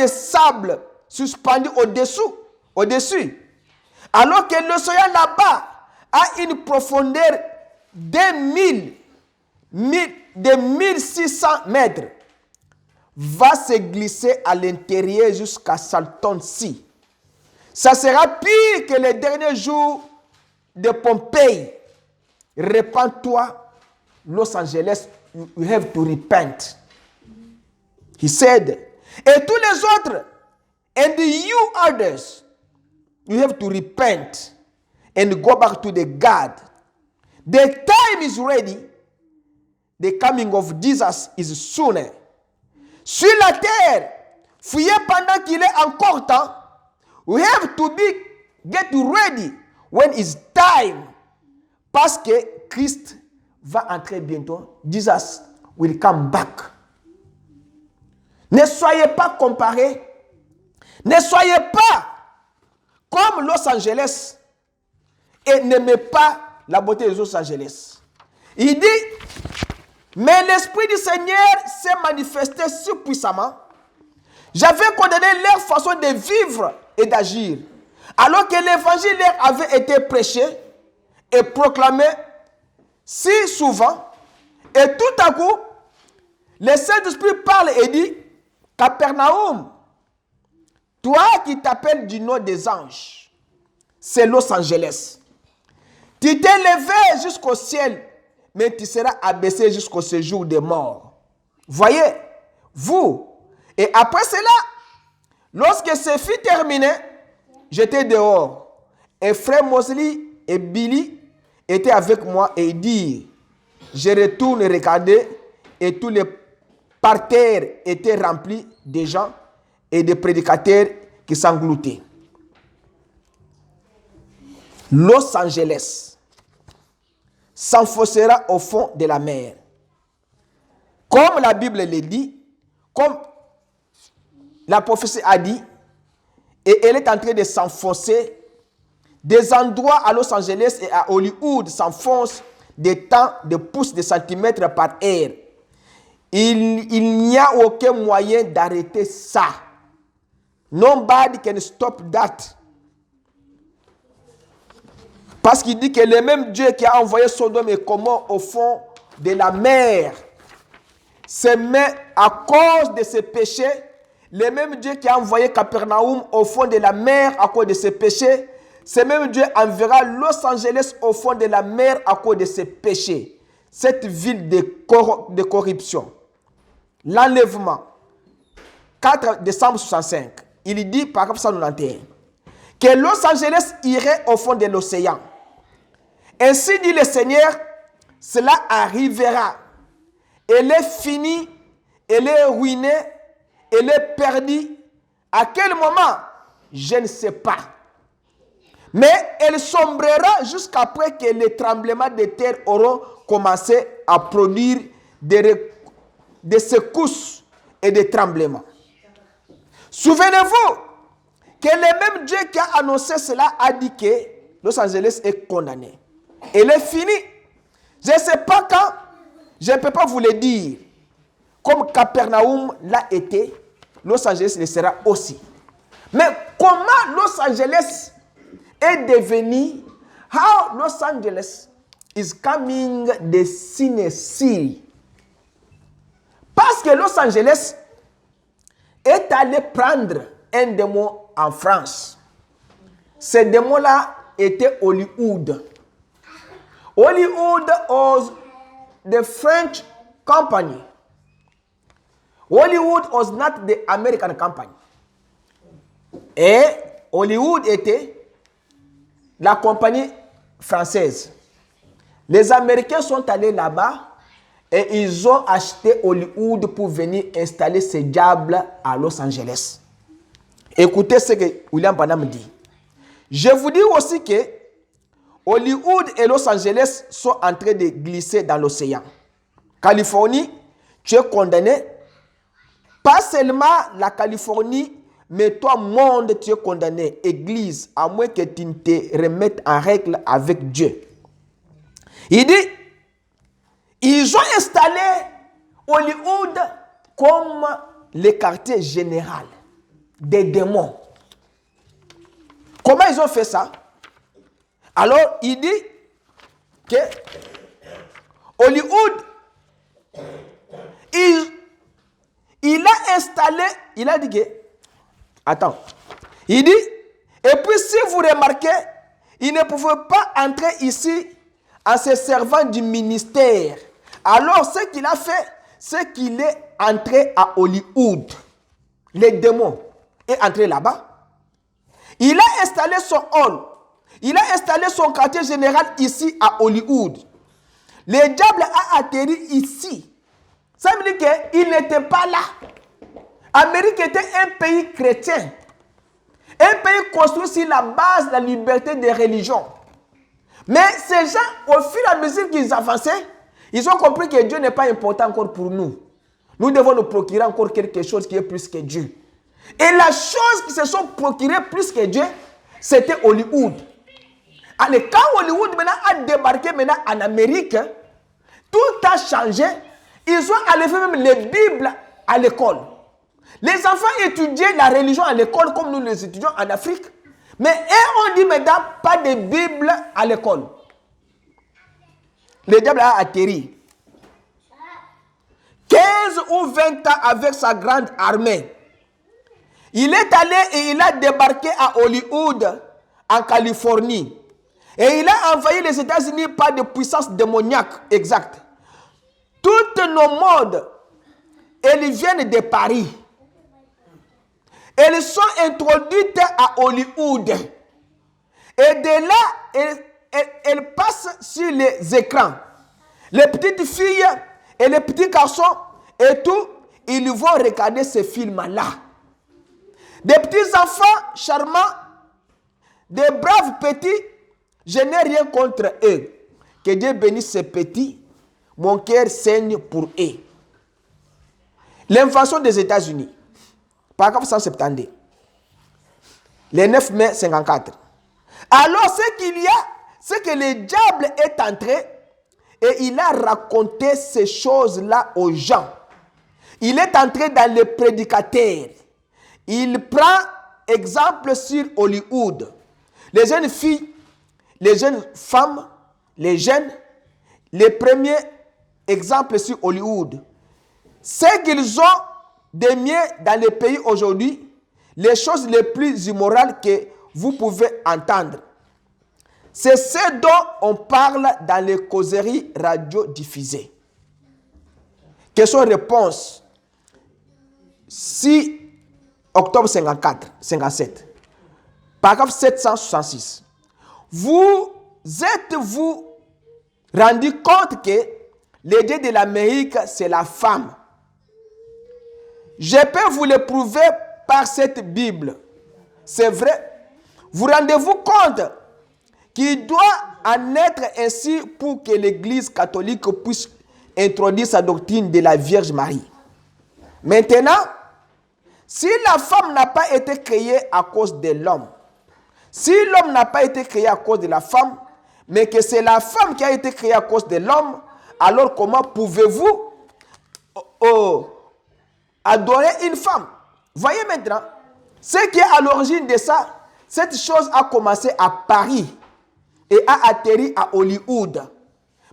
de sable suspendu au-dessus. Alors que l'océan là-bas a une profondeur de 1600 mètres, va se glisser à l'intérieur jusqu'à Salton-Sea. Ça sera pire que les derniers jours de Pompéi. Répands-toi, Los Angeles, you have to repent. He said, et tous les autres, and you others, you have to repent and go back to the God. The time is ready. The coming of Jesus is sooner. Sur la terre, fuyez pendant qu'il est encore temps. We have to get ready when it's time. Parce que Christ va entrer bientôt. Jesus will come back. Ne soyez pas comparés. Ne soyez pas comme Los Angeles et n'aimez pas la beauté de Los Angeles. Il dit, mais l'Esprit du Seigneur s'est manifesté si puissamment. J'avais condamné leur façon de vivre et d'agir. Alors que l'évangile leur avait été prêché et proclamé si souvent. Et tout à coup, le Saint-Esprit parle et dit, Capernaum, toi qui t'appelles du nom des anges, c'est Los Angeles. Tu t'es levé jusqu'au ciel, mais tu seras abaissé jusqu'au séjour des morts. Voyez, vous. Et après cela, lorsque ce fut terminé, j'étais dehors. Et frère Mosley et Billy étaient avec moi et ils dirent, je retourne regarder et tous les parterres étaient remplis de gens et de prédicateurs qui s'engloutaient. Los Angeles s'enfoncera au fond de la mer. Comme la Bible le dit, comme la prophétie a dit, et elle est en train de s'enfoncer. Des endroits à Los Angeles et à Hollywood s'enfoncent des temps de pouces de centimètres par heure. Il n'y a aucun moyen d'arrêter ça. Nobody can stop that. Parce qu'il dit que le même Dieu qui a envoyé Sodome et Gomorrhe au fond de la mer, se met à cause de ses péchés. Le même Dieu qui a envoyé Capernaum au fond de la mer à cause de ses péchés, ce même Dieu enverra Los Angeles au fond de la mer à cause de ses péchés. Cette ville de corruption. L'enlèvement. 4 décembre 65. Il dit, paragraphe 191, que Los Angeles irait au fond de l'océan. Ainsi dit le Seigneur, cela arrivera. Elle est finie, elle est ruinée, elle est perdue. À quel moment? Je ne sais pas. Mais elle sombrera jusqu'après que les tremblements de terre auront commencé à produire des secousses et des tremblements. Souvenez-vous que le même Dieu qui a annoncé cela a dit que Los Angeles est condamné. Elle est finie. Je ne sais pas quand, je ne peux pas vous le dire. Comme Capernaum l'a été, Los Angeles le sera aussi. Mais comment Los Angeles est devenu, how Los Angeles is coming the City? Parce que Los Angeles est allé prendre un démon en France. Ce démon-là était Hollywood. Hollywood was the French company. Hollywood was not the American company. Et Hollywood était la compagnie française. Les Américains sont allés là-bas et ils ont acheté Hollywood pour venir installer ce diable à Los Angeles. Écoutez ce que William Branham dit. Je vous dis aussi que Hollywood et Los Angeles sont en train de glisser dans l'océan. Californie, tu es condamné. Pas seulement la Californie, mais toi, monde, tu es condamné. Église, à moins que tu ne te remettes en règle avec Dieu. Il dit, ils ont installé Hollywood comme le quartier général. des démons. Comment ils ont fait ça? Alors, il dit que Hollywood, il a installé, il a dit que, attends, il dit, et puis si vous remarquez, il ne pouvait pas entrer ici en se servant du ministère. Alors, ce qu'il a fait, c'est qu'il est entré à Hollywood. Les démons est entré là-bas. Il a installé son hall. Il a installé son quartier général ici à Hollywood. Le diable a atterri ici. Ça veut dire qu'il n'était pas là. L'Amérique était un pays chrétien. Un pays construit sur la base de la liberté des religions. Mais ces gens, au fur et à mesure qu'ils avançaient, ils ont compris que Dieu n'est pas important encore pour nous. Nous devons nous procurer encore quelque chose qui est plus que Dieu. Et la chose qui se sont procurées plus que Dieu, c'était Hollywood. Allez, quand Hollywood maintenant a débarqué maintenant en Amérique, tout a changé. Ils ont enlevé même les Bibles à l'école. Les enfants étudiaient la religion à l'école comme nous les étudions en Afrique. Mais eux, on dit maintenant pas de Bible à l'école. Le diable a atterri. 15 ou 20 ans avec sa grande armée. Il est allé et il a débarqué à Hollywood, en Californie. Et il a envahi les États-Unis par des puissances démoniaques exactes. Toutes nos modes, elles viennent de Paris. Elles sont introduites à Hollywood. Et de là, elles passent sur les écrans. Les petites filles et les petits garçons et tout, ils vont regarder ces films-là. Des petits enfants charmants, des braves petits, je n'ai rien contre eux. Que Dieu bénisse ces petits, mon cœur saigne pour eux. L'invasion des États-Unis, paragraphe 170, le 9 mai 54. Alors ce qu'il y a, c'est que le diable est entré et il a raconté ces choses-là aux gens. Il est entré dans les prédicateurs. Il prend exemple sur Hollywood. Les jeunes filles, les jeunes femmes, les jeunes, les premiers exemples sur Hollywood. Ce qu'ils ont de mieux dans le pays aujourd'hui, les choses les plus immorales que vous pouvez entendre. C'est ce dont on parle dans les causeries radio-diffusées. Question-réponse. 6 octobre 57. Paragraphe 766. Vous êtes-vous rendu compte que l'idée de l'Amérique, c'est la femme? Je peux vous le prouver par cette Bible. C'est vrai. Vous rendez-vous compte qu'il doit en être ainsi pour que l'Église catholique puisse introduire sa doctrine de la Vierge Marie. Maintenant, si la femme n'a pas été créée à cause de l'homme, si l'homme n'a pas été créé à cause de la femme, mais que c'est la femme qui a été créée à cause de l'homme, alors comment pouvez-vous adorer une femme? Voyez maintenant, ce qui est à l'origine de ça, cette chose a commencé à Paris et a atterri à Hollywood.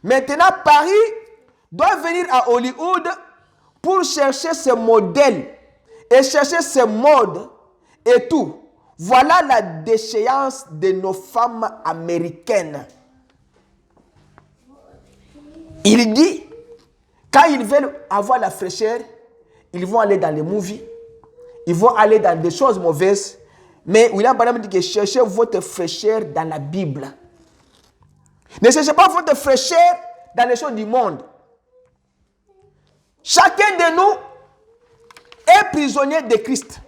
Maintenant, Paris doit venir à Hollywood pour chercher ce modèle et chercher ce mode et tout. Voilà la déchéance de nos femmes américaines. Il dit, quand ils veulent avoir la fraîcheur, ils vont aller dans les movies, ils vont aller dans des choses mauvaises, mais William Branham dit que cherchez votre fraîcheur dans la Bible. Ne cherchez pas votre fraîcheur dans les choses du monde. Chacun de nous est prisonnier de Christ.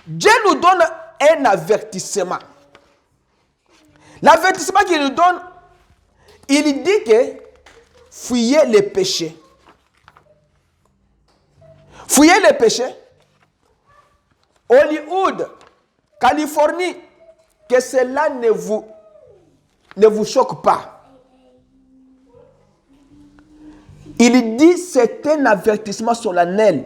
Dieu nous donne un avertissement. L'avertissement qu'il nous donne, il dit que fuyez les péchés. Fuyez les péchés. Hollywood, Californie, que cela ne vous choque pas. Il dit c'est un avertissement solennel.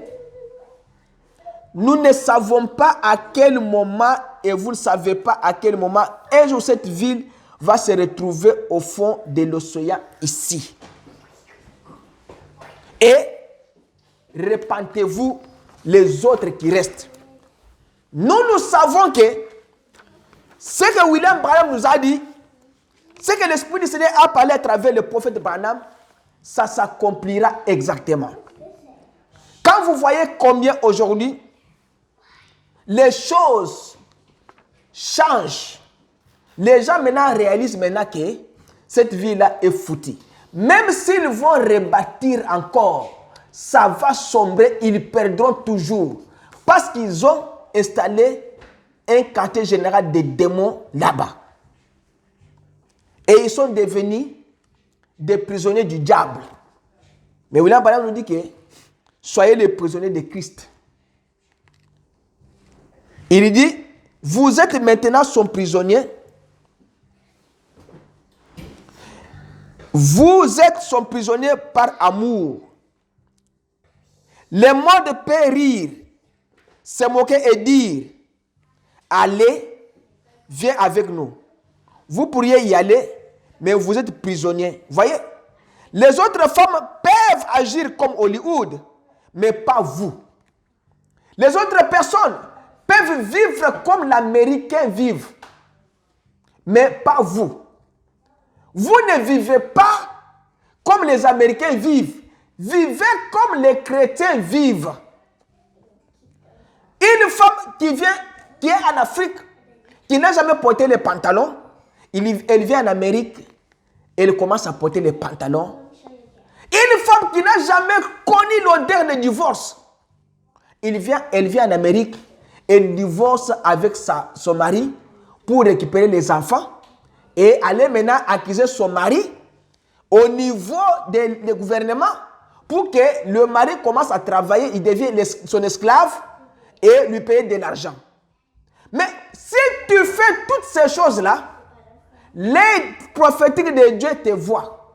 nous ne savons pas à quel moment, et vous ne savez pas à quel moment, un jour cette ville va se retrouver au fond de l'océan ici. Et repentez-vous les autres qui restent. Nous savons que ce que William Branham nous a dit, ce que l'Esprit du Seigneur a parlé à travers le prophète Branham, ça s'accomplira exactement. Quand vous voyez combien aujourd'hui les choses changent, les gens maintenant réalisent maintenant que cette ville-là est foutue. Même s'ils vont rebâtir encore, ça va sombrer, ils perdront toujours. Parce qu'ils ont installé un quartier général de démons là-bas. Et ils sont devenus des prisonniers du diable. Mais William Branham nous dit que soyez les prisonniers de Christ. Il dit, vous êtes maintenant son prisonnier. Vous êtes son prisonnier par amour. Les mots de paix rire, se moquer et dire, allez, viens avec nous. Vous pourriez y aller, mais vous êtes prisonnier. Voyez, les autres femmes peuvent agir comme Hollywood, mais pas vous. Les autres personnes peuvent vivre comme l'Américain vit, mais pas vous. Vous ne vivez pas comme les Américains vivent. Vivez comme les chrétiens vivent. Une femme qui est en Afrique, qui n'a jamais porté les pantalons, elle vient en Amérique, elle commence à porter les pantalons. Une femme qui n'a jamais connu l'odeur du divorce, elle vient en Amérique, elle divorce avec son mari pour récupérer les enfants et aller maintenant accuser son mari au niveau du gouvernement pour que le mari commence à travailler, il devient son esclave et lui payer de l'argent. Mais si tu fais toutes ces choses-là, les prophétiques de Dieu te voient.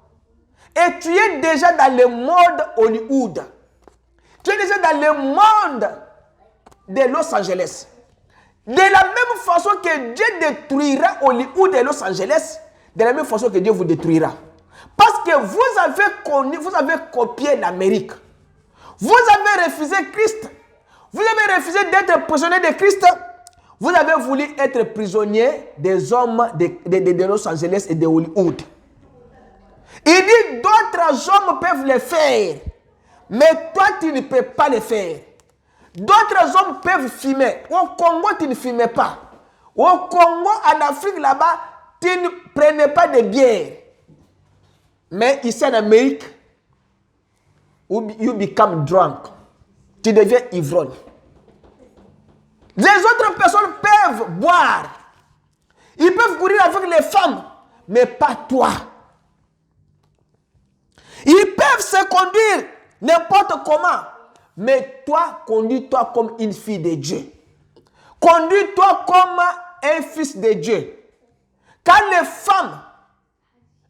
Et tu es déjà dans le monde Hollywood. Tu es déjà dans le monde de Los Angeles. De la même façon que Dieu détruira Hollywood et Los Angeles, de la même façon que Dieu vous détruira. Parce que vous avez copié l'Amérique. Vous avez refusé Christ. Vous avez refusé d'être prisonnier de Christ. Vous avez voulu être prisonnier des hommes de Los Angeles et de Hollywood. Il dit d'autres hommes peuvent le faire, mais toi tu ne peux pas le faire. D'autres hommes peuvent fumer. Au Congo, tu ne fumais pas. Au Congo, en Afrique, là-bas, tu ne prenais pas de bière. Mais ici en Amérique, you become drunk. Tu deviens ivrogne. Les autres personnes peuvent boire. Ils peuvent courir avec les femmes, mais pas toi. Ils peuvent se conduire n'importe comment. Mais toi, conduis-toi comme une fille de Dieu. Conduis-toi comme un fils de Dieu. Quand les femmes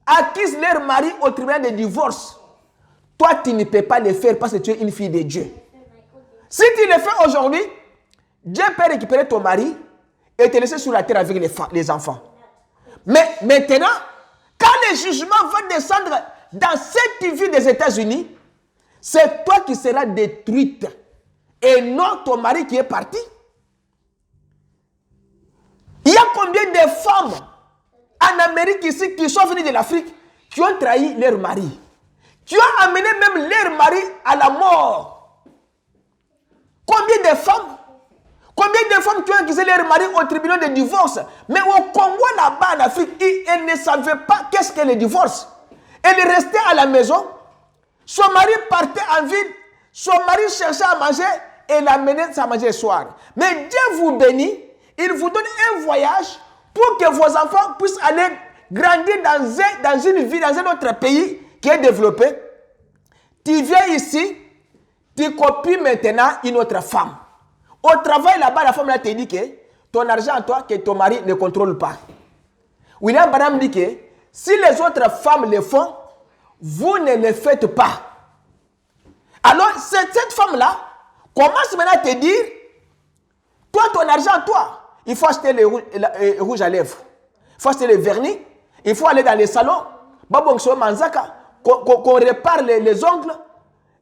acquisent leur mari au tribunal de divorce, toi, tu ne peux pas le faire parce que tu es une fille de Dieu. Si tu le fais aujourd'hui, Dieu peut récupérer ton mari et te laisser sur la terre avec les enfants. Mais maintenant, quand le jugement va descendre dans cette ville des États-Unis, c'est toi qui seras détruite et non ton mari qui est parti. Il y a combien de femmes en Amérique ici qui sont venues de l'Afrique qui ont trahi leur mari, qui ont amené même leur mari à la mort? Combien de femmes qui ont accusé leur mari au tribunal de divorce? Mais au Congo, là-bas en Afrique, elles ne savaient pas qu'est-ce que le divorce. Elles restaient à la maison. Son mari partait en ville, son mari cherchait à manger et l'amenait à manger le soir. Mais Dieu vous bénit, il vous donne un voyage pour que vos enfants puissent aller grandir dans une ville, dans un autre pays qui est développé. Tu viens ici, tu copies maintenant une autre femme. Au travail là-bas, la femme là te dit que ton argent à toi, que ton mari ne contrôle pas. William Branham dit que si les autres femmes le font, vous ne le faites pas. Alors, cette femme-là commence maintenant à te dire, Toi, ton argent, toi, il faut acheter les rouges à lèvres. Il faut acheter les vernis. Il faut aller dans les salons. Qu'on répare les ongles.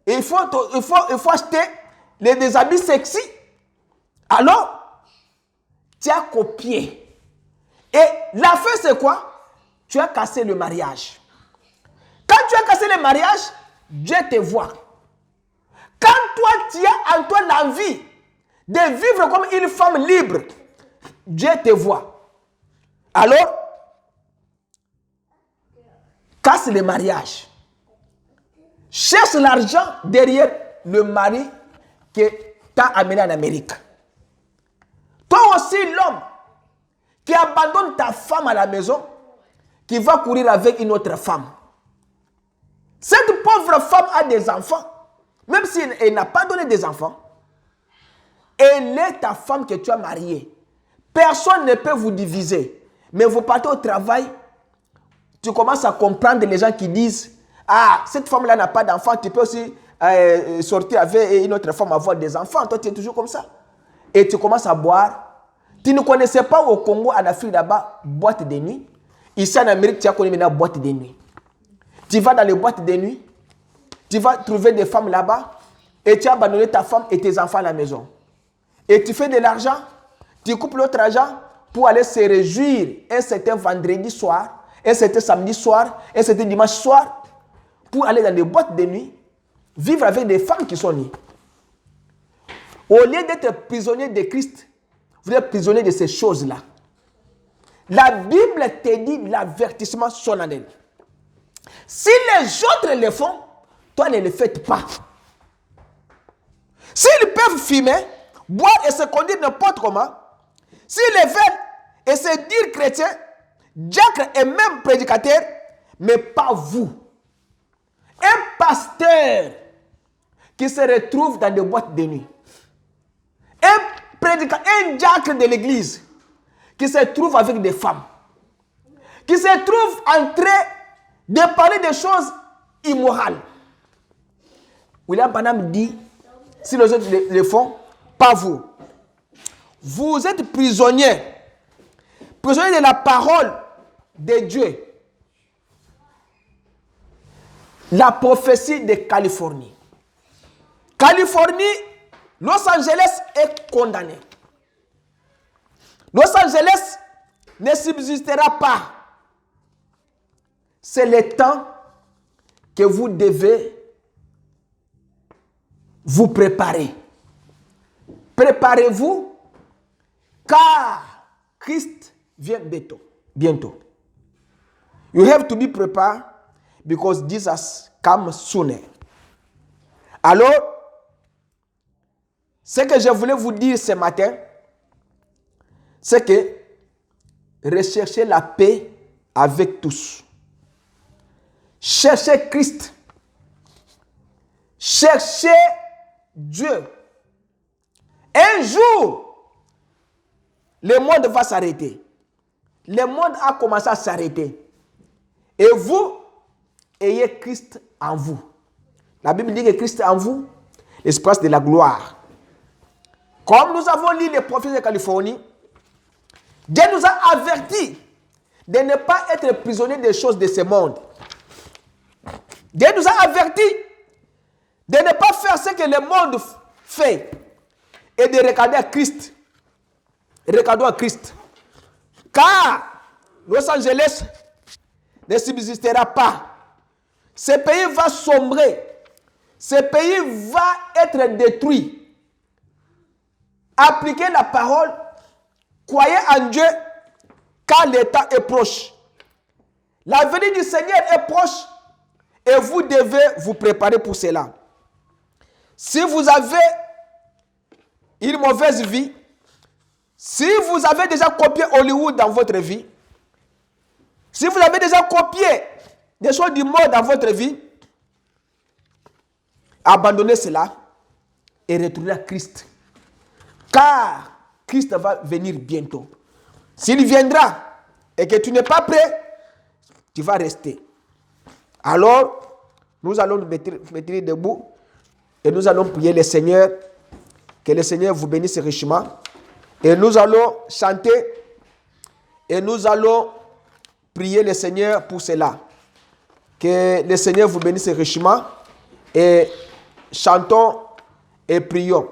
Et il faut acheter des habits sexy. Alors, tu as copié. Et la fin, c'est quoi? Tu as cassé le mariage. Quand tu as cassé le mariage, Dieu te voit. Quand toi, tu as en toi l'envie de vivre comme une femme libre, Dieu te voit. Alors, casse le mariage. Cherche l'argent derrière le mari que tu as amené en Amérique. Toi aussi, l'homme qui abandonne ta femme à la maison, qui va courir avec une autre femme. Cette pauvre femme a des enfants. Même si elle n'a pas donné des enfants, elle est ta femme que tu as mariée. Personne ne peut vous diviser. Mais vous partez au travail, tu commences à comprendre les gens qui disent « Ah, cette femme-là n'a pas d'enfants, tu peux aussi sortir avec une autre femme, avoir des enfants. » Toi, tu es toujours comme ça. Et tu commences à boire. Tu ne connaissais pas au Congo, en Afrique, là-bas, boîte de nuit. Ici, en Amérique, tu as connu maintenant boîte de nuit. Tu vas dans les boîtes de nuit. Tu vas trouver des femmes là-bas et tu as abandonné ta femme et tes enfants à la maison. Et tu fais de l'argent, tu coupes l'autre argent pour aller se réjouir un certain vendredi soir, un certain samedi soir, un certain dimanche soir, pour aller dans des boîtes de nuit, vivre avec des femmes qui sont nues. Au lieu d'être prisonnier de Christ, vous êtes prisonnier de ces choses-là. La Bible te dit l'avertissement solennel. Si les autres le font, toi ne le faites pas. S'ils peuvent fumer, boire et se conduire n'importe comment, s'ils le veulent et se dire chrétien, diacre et même prédicateur, mais pas vous. Un pasteur qui se retrouve dans des boîtes de nuit, un diacre de l'église qui se trouve avec des femmes, qui se trouve en train de parler des choses immorales. William Branham dit, si les autres le font, pas vous. Vous êtes prisonniers de la parole de Dieu. La prophétie de Californie. Californie, Los Angeles est condamné. Los Angeles ne subsistera pas. C'est le temps que vous devez vous préparer. Préparez-vous, car Christ vient bientôt. You have to be prepared because Jesus comes sooner. Alors, ce que je voulais vous dire ce matin, c'est que recherchez la paix avec tous. Cherchez Christ. Cherchez Dieu. Un jour, le monde va s'arrêter. Le monde a commencé à s'arrêter. Et vous, ayez Christ en vous. La Bible dit que Christ en vous, l'espace de la gloire. Comme nous avons lu les prophètes de Californie, Dieu nous a avertis de ne pas être prisonniers des choses de ce monde. Dieu nous a avertis de ne pas faire ce que le monde fait et de regarder à Christ. Regardons à Christ. Car Los Angeles ne subsistera pas. Ce pays va sombrer. Ce pays va être détruit. Appliquez la parole. Croyez en Dieu, car l'état est proche. La venue du Seigneur est proche et vous devez vous préparer pour cela. Si vous avez une mauvaise vie, si vous avez déjà copié Hollywood dans votre vie, si vous avez déjà copié des choses du monde dans votre vie, abandonnez cela et retournez à Christ. Car Christ va venir bientôt. S'il viendra et que tu n'es pas prêt, tu vas rester. Alors, nous allons nous mettre debout et nous allons prier le Seigneur. Que le Seigneur vous bénisse richement. Et nous allons chanter et nous allons prier le Seigneur pour cela. Que le Seigneur vous bénisse richement et chantons et prions.